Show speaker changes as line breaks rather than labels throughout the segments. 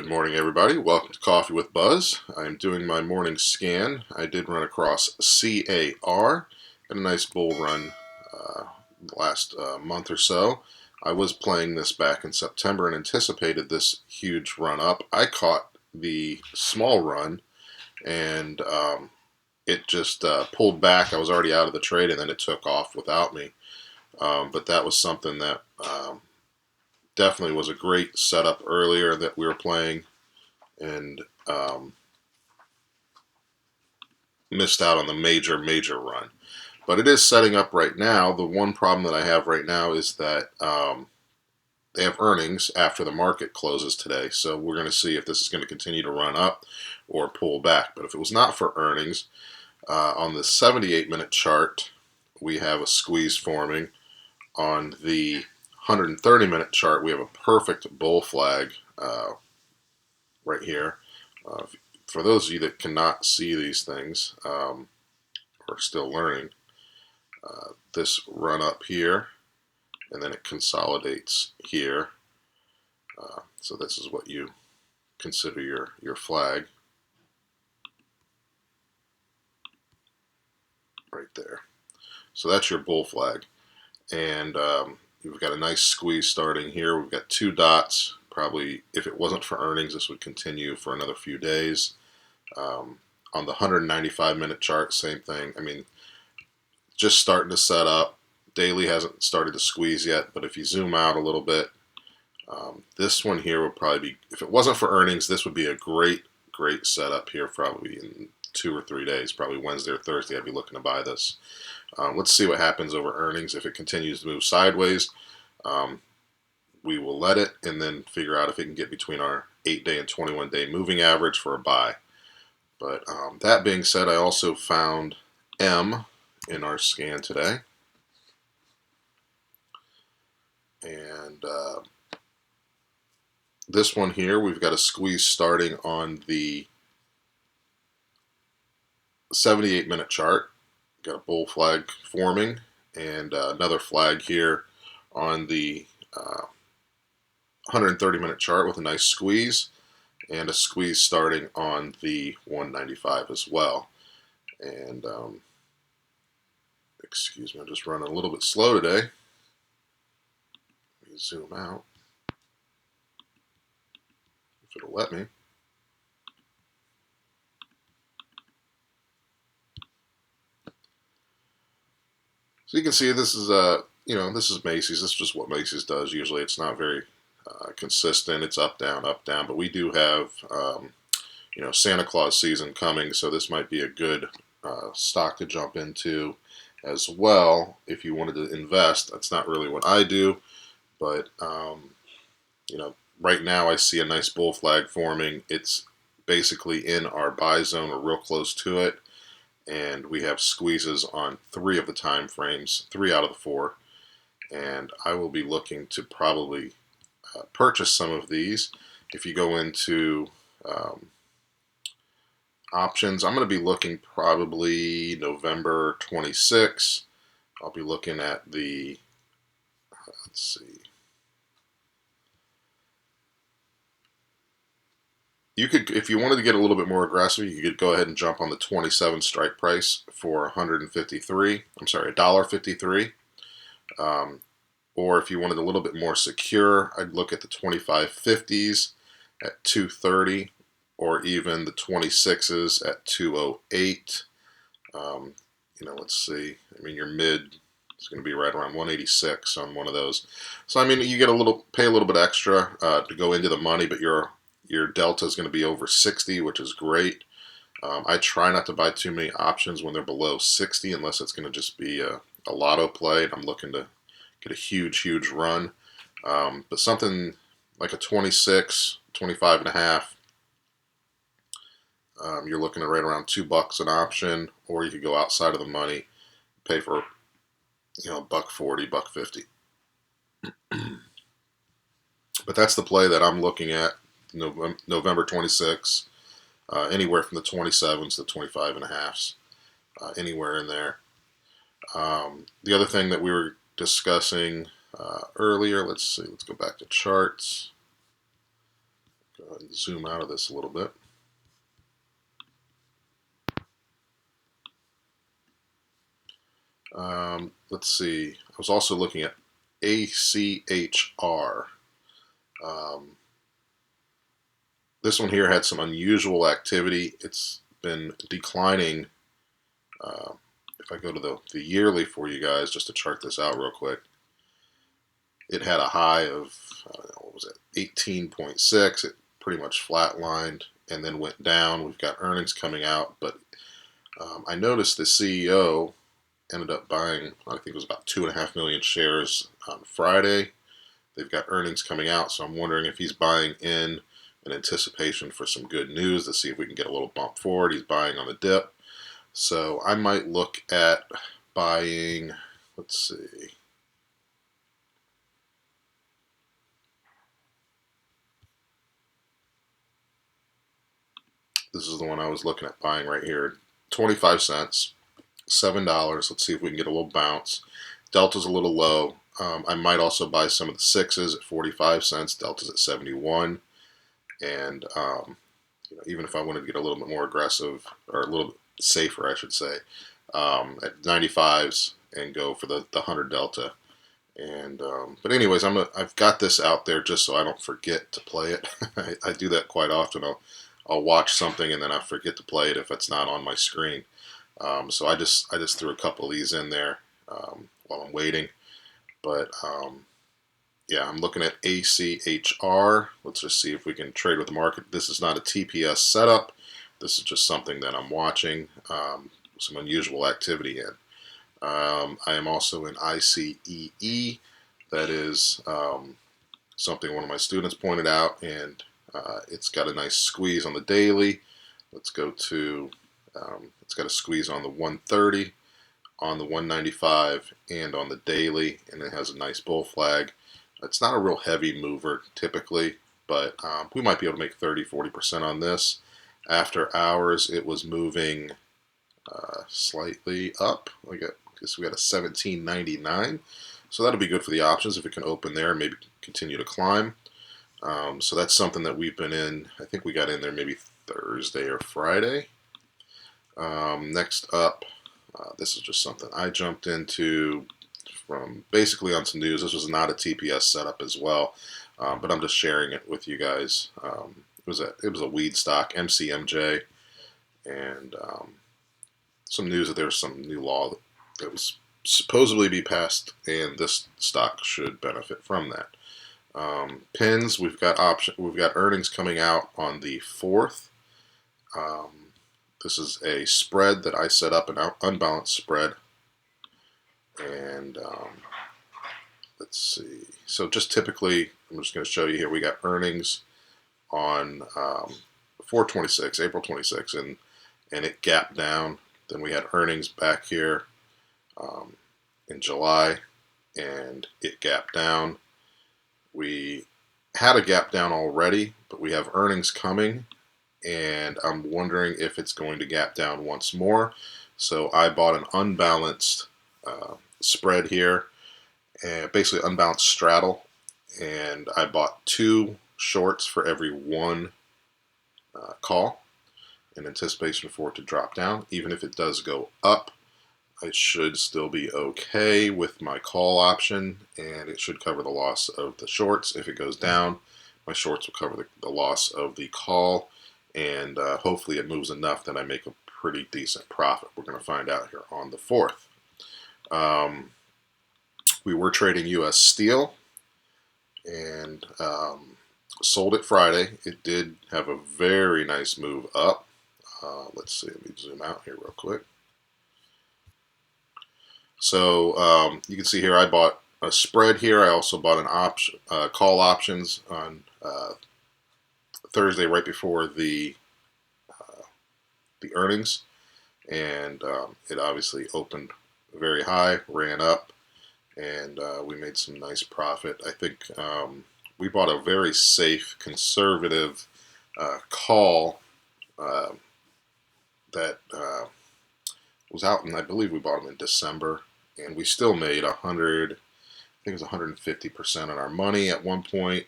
Good morning, everybody. Welcome to Coffee with Buzz. I'm doing my morning scan. I did run across CAR. Got a nice bull run last month or so. I was playing this back in September and anticipated this huge run up. I caught the small run and it just pulled back. I was already out of the trade and then it took off without me. But that was something that definitely was a great setup earlier that we were playing, and missed out on the major run. But it is setting up right now. The one problem that I have right now is that they have earnings after the market closes today. So we're going to see if this is going to continue to run up or pull back. But if it was not for earnings, on the 78-minute chart, we have a squeeze forming. On the 130-minute chart, we have a perfect bull flag right here. For those of you that cannot see these things, or still learning, this run up here, and then it consolidates here. So this is what you consider your flag right there. So that's your bull flag, and you've got a nice squeeze starting here. We've got two dots. Probably, if it wasn't for earnings, this would continue for another few days. On the 195-minute chart, same thing. I mean, just starting to set up. Daily hasn't started to squeeze yet, but if you zoom out a little bit, this one here would probably be, if it wasn't for earnings, this would be a great setup here probably in 2 or 3 days, probably Wednesday or Thursday. I'd be looking to buy this. Let's see what happens over earnings. If it continues to move sideways, we will let it and then figure out if it can get between our 8-day and 21-day moving average for a buy. But that being said, I also found M in our scan today. And this one here, we've got a squeeze starting on the 78-minute chart. Got a bull flag forming, and another flag here on the 130-minute chart with a nice squeeze, and a squeeze starting on the 195 as well. And excuse me, I'm just running a little bit slow today. Let me zoom out if it'll let me. So you can see this is this is Macy's. This is just what Macy's does. Usually it's not very consistent. It's up, down, but we do have Santa Claus season coming, so this might be a good stock to jump into as well if you wanted to invest. That's not really what I do, but right now I see a nice bull flag forming. It's basically in our buy zone or real close to it, and we have squeezes on 3 of the time frames, 3 out of the 4, and I will be looking to probably purchase some of these. If you go into options, I'm going to be looking probably November 26. I'll be looking at the, let's see, you could, if you wanted to get a little bit more aggressive, you could go ahead and jump on the 27 strike price for 153. I'm sorry, $1.53. Or if you wanted a little bit more secure, I'd look at the 25.50s at 230, or even the 26s at 208. Let's see. I mean, your mid is going to be right around 186 on one of those. So I mean, you get pay a little bit extra to go into the money, but your delta is going to be over 60, which is great. I try not to buy too many options when they're below 60, unless it's going to just be a lotto play, and I'm looking to get a huge run. But something like a 26, 25 and a half, you're looking at right around $2 an option, or you could go outside of the money, pay for $1.40, $1.50. But that's the play that I'm looking at. November 26, anywhere from the 27s to 25 and a halves, anywhere in there. The other thing that we were discussing earlier, let's see, let's go back to charts. Go ahead and zoom out of this a little bit. Let's see. I was also looking at ACHR. Um, this one here had some unusual activity. It's been declining. If I go to the yearly for you guys, just to chart this out real quick, it had a high of, I don't know, what was it, 18.6. It pretty much flatlined and then went down. We've got earnings coming out, but I noticed the CEO ended up buying, I think it was about 2.5 million shares on Friday. They've got earnings coming out, so I'm wondering if he's buying in anticipation for some good news to see if we can get a little bump forward. He's buying on the dip. So I might look at buying, let's see. This is the one I was looking at buying right here. 25 cents, $7. Let's see if we can get a little bounce. Delta's a little low. I might also buy some of the sixes at 45 cents. Delta's at 71. And even if I wanted to get a little bit more aggressive, or a little bit safer, I should say, at 95s and go for the 100 Delta. And but anyways, I've got this out there just so I don't forget to play it. I do that quite often. I'll watch something and then I forget to play it if it's not on my screen. So I just threw a couple of these in there while I'm waiting. But yeah, I'm looking at ACHR. Let's just see if we can trade with the market. This is not a TPS setup. This is just something that I'm watching. Some unusual activity in. I am also in ICEE. That is something one of my students pointed out, and it's got a nice squeeze on the daily. Let's go to, it's got a squeeze on the 130, on the 195, and on the daily, and it has a nice bull flag. It's not a real heavy mover typically, but we might be able to make 30-40% on this. After hours, it was moving slightly up. I guess we got a 17.99, so that'll be good for the options if it can open there and maybe continue to climb. So that's something that we've been in. I think we got in there maybe Thursday or Friday. Next up, this is just something I jumped into from basically on some news. This was not a TPS setup as well, but I'm just sharing it with you guys. It was a weed stock, MCMJ, and some news that there's some new law that was supposedly be passed, and this stock should benefit from that. Pins, we've got earnings coming out on the 4th. This is a spread that I set up, an unbalanced spread, and let's see. So just typically, I'm just going to show you here. We got earnings on 4/26, April 26, and it gapped down. Then we had earnings back here in July, and it gapped down. We had a gap down already, but we have earnings coming, and I'm wondering if it's going to gap down once more. So I bought an unbalanced spread here, and basically unbalanced straddle, and I bought 2 shorts for every 1 call in anticipation for it to drop down. Even if it does go up, I should still be okay with my call option, and it should cover the loss of the shorts. If it goes down, my shorts will cover the loss of the call, and hopefully it moves enough that I make a pretty decent profit. We're going to find out here on the 4th. We were trading U.S. steel, and sold it Friday. It did have a very nice move up. Let's see, let me zoom out here real quick. So you can see here I bought a spread here. I also bought an option, call options on Thursday right before the earnings, and it obviously opened very high, ran up, and we made some nice profit. I think we bought a very safe, conservative call that was out, and I believe we bought them in December, and we still made 100. I think it was 150% on our money at one point.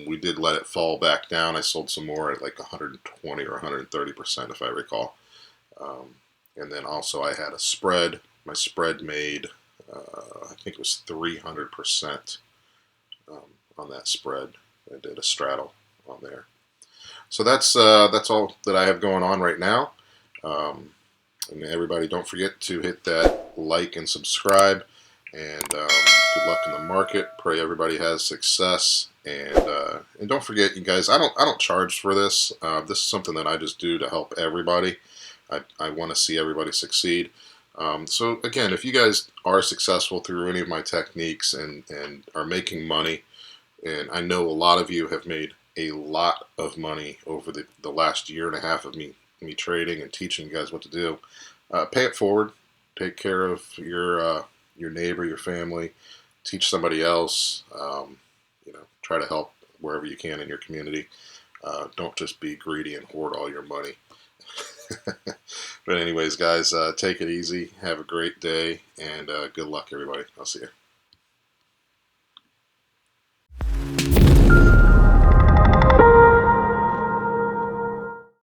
We did let it fall back down. I sold some more at like 120 or 130%, if I recall. And then also I had a spread. My spread made, I think it was 300% on that spread. I did a straddle on there. So that's all that I have going on right now. And everybody, don't forget to hit that like and subscribe. And good luck in the market. Pray everybody has success. And don't forget, you guys, I don't charge for this. This is something that I just do to help everybody. I want to see everybody succeed. So again, if you guys are successful through any of my techniques and are making money, and I know a lot of you have made a lot of money over the last year and a half of me trading and teaching you guys what to do, pay it forward. Take care of your neighbor, your family. Teach somebody else. Try to help wherever you can in your community. Don't just be greedy and hoard all your money. But anyways, guys, take it easy. Have a great day, and good luck, everybody. I'll see you.